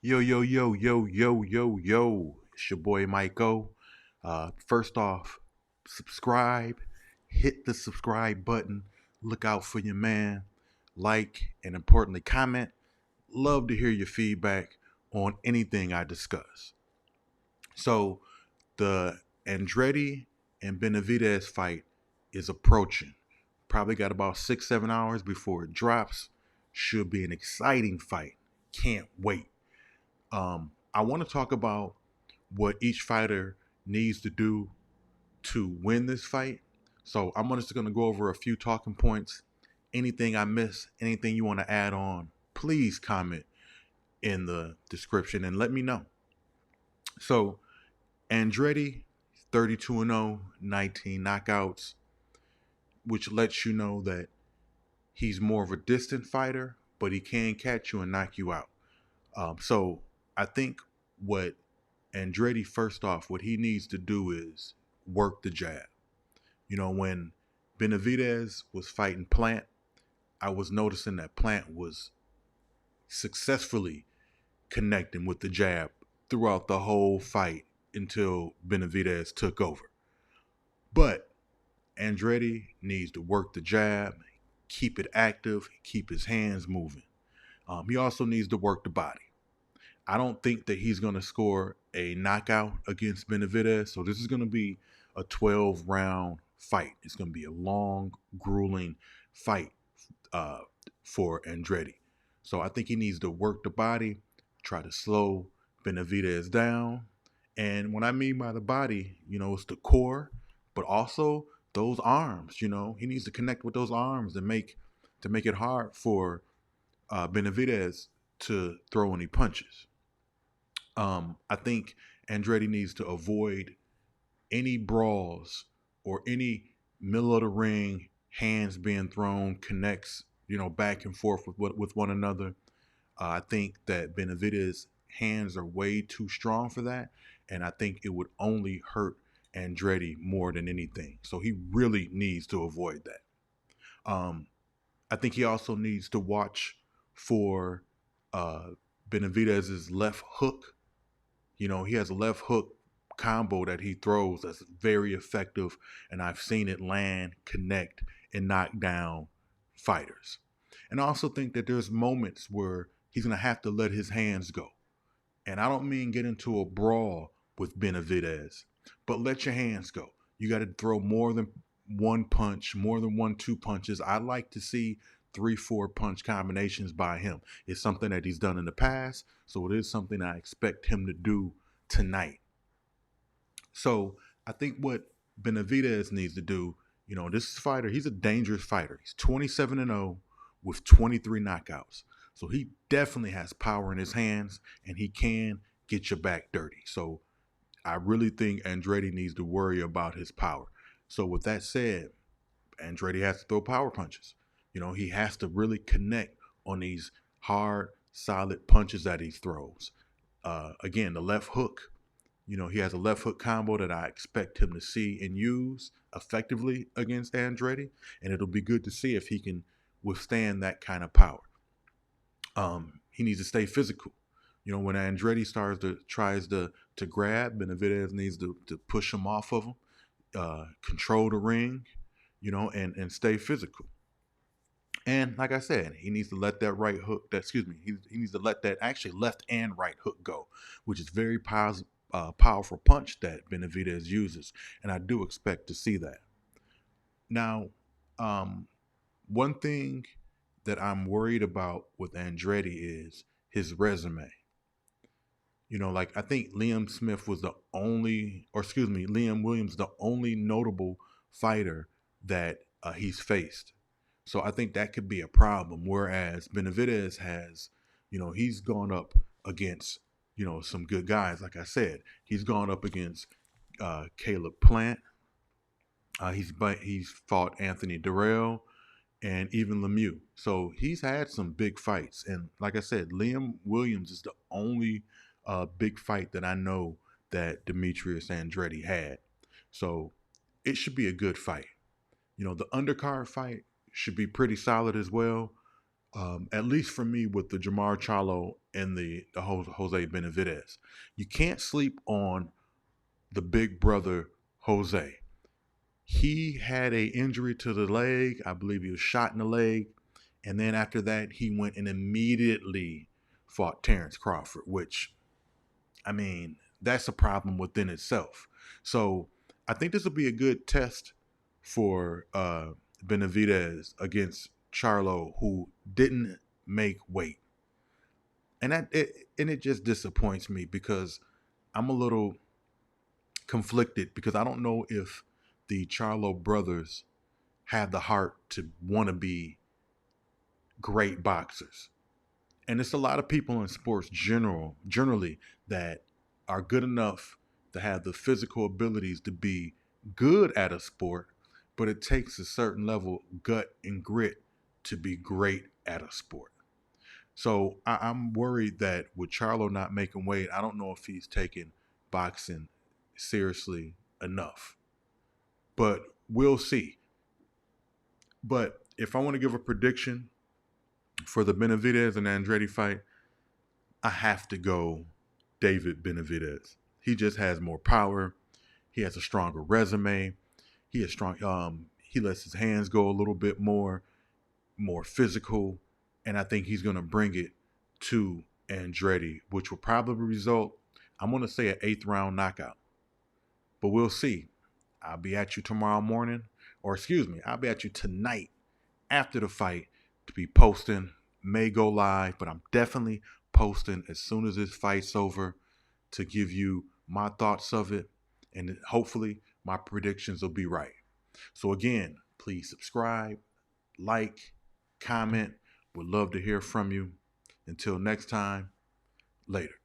Yo, yo, yo, yo, yo, yo, yo. It's your boy MikeO. First off, subscribe, hit the subscribe button, look out for your man, like, and importantly, comment. Love to hear your feedback on anything I discuss. So, the Andrade and Benavidez fight is approaching. Probably got about 6, 7 hours before it drops. Should be an exciting fight. Can't wait. I want to talk about what each fighter needs to do to win this fight. So I'm just going to go over a few talking points. Anything I miss, anything you want to add on, please comment in the description and let me know. So Andrade, 32-0, 19 knockouts, which lets you know that he's more of a distant fighter, but he can catch you and knock you out. So I think what Andrade, first off, what he needs to do is work the jab. When Benavidez was fighting Plant, I was noticing that Plant was successfully connecting with the jab throughout the whole fight until Benavidez took over. But Andrade needs to work the jab, keep it active, keep his hands moving. He also needs to work the body. I don't think that he's going to score a knockout against Benavidez. So this is going to be a 12-round fight. It's going to be a long, grueling fight uh, for Andrade. So I think he needs to work the body, try to slow Benavidez down. And what I mean by the body, it's the core, but also those arms. He needs to connect with those arms and make it hard for Benavidez to throw any punches. I think Andrade needs to avoid any brawls or any middle of the ring hands being thrown, connects, back and forth with one another. I think that Benavidez' hands are way too strong for that, and I think it would only hurt Andrade more than anything. So he really needs to avoid that. I think he also needs to watch for uh, Benavidez's left hook. He has a left hook combo that he throws that's very effective, and I've seen it land, connect, and knock down fighters. And I also think that there's moments where he's going to have to let his hands go. And I don't mean get into a brawl with Benavidez, but let your hands go. You got to throw more than one punch, more than 1, 2 punches. I like to see 3, 4 punch combinations by him. It's something that he's done in the past, so it is something I expect him to do tonight. So I think what Benavidez needs to do, this fighter, he's a dangerous fighter. He's 27-0 with 23 knockouts. So he definitely has power in his hands, and he can get your back dirty. So I really think Andrade needs to worry about his power. So with that said, Andrade has to throw power punches. He has to really connect on these hard, solid punches that he throws. Again, the left hook. He has a left hook combo that I expect him to see and use effectively against Andrade, and it'll be good to see if he can withstand that kind of power. He needs to stay physical. When Andrade tries to grab, Benavidez needs to push him off of him, control the ring, and stay physical. And like I said, he needs to let that right hook, he needs to let that actually left and right hook go, which is very powerful punch that Benavidez uses. And I do expect to see that. Now, one thing that I'm worried about with Andrade is his resume. Like I think Liam Williams, the only notable fighter that he's faced. So I think that could be a problem. Whereas Benavidez has, he's gone up against, some good guys. Like I said, he's gone up against Caleb Plant. He's fought Anthony Durrell and even Lemieux. So he's had some big fights. And like I said, Liam Williams is the only big fight that I know that Demetrius Andrade had. So it should be a good fight. The undercard fight should be pretty solid as well. At least for me, with the Jamar Charlo and the Jose Benavidez. You can't sleep on the big brother Jose. He had a injury to the leg. I believe he was shot in the leg. And then after that, he went and immediately fought Terrence Crawford, which, I mean, that's a problem within itself. So I think this will be a good test for Benavidez against Charlo, who didn't make weight. And it just disappoints me because I'm a little conflicted because I don't know if the Charlo brothers have the heart to want to be great boxers. And it's a lot of people in sports generally that are good enough to have the physical abilities to be good at a sport, but it takes a certain level of gut and grit to be great at a sport. So I'm worried that with Charlo not making weight, I don't know if he's taking boxing seriously enough. But we'll see. But if I want to give a prediction for the Benavidez and Andrade fight, I have to go David Benavidez. He just has more power. He has a stronger resume. He is strong. He lets his hands go a little bit more physical, and I think he's going to bring it to Andrade, which will probably result, I'm going to say, an 8th-round knockout. But we'll see. I'll be at you tomorrow morning, or excuse me, I'll be at you tonight after the fight to be posting. May go live, but I'm definitely posting as soon as this fight's over to give you my thoughts of it, and hopefully my predictions will be right. So again, please subscribe, like, comment. Would love to hear from you. Until next time, later.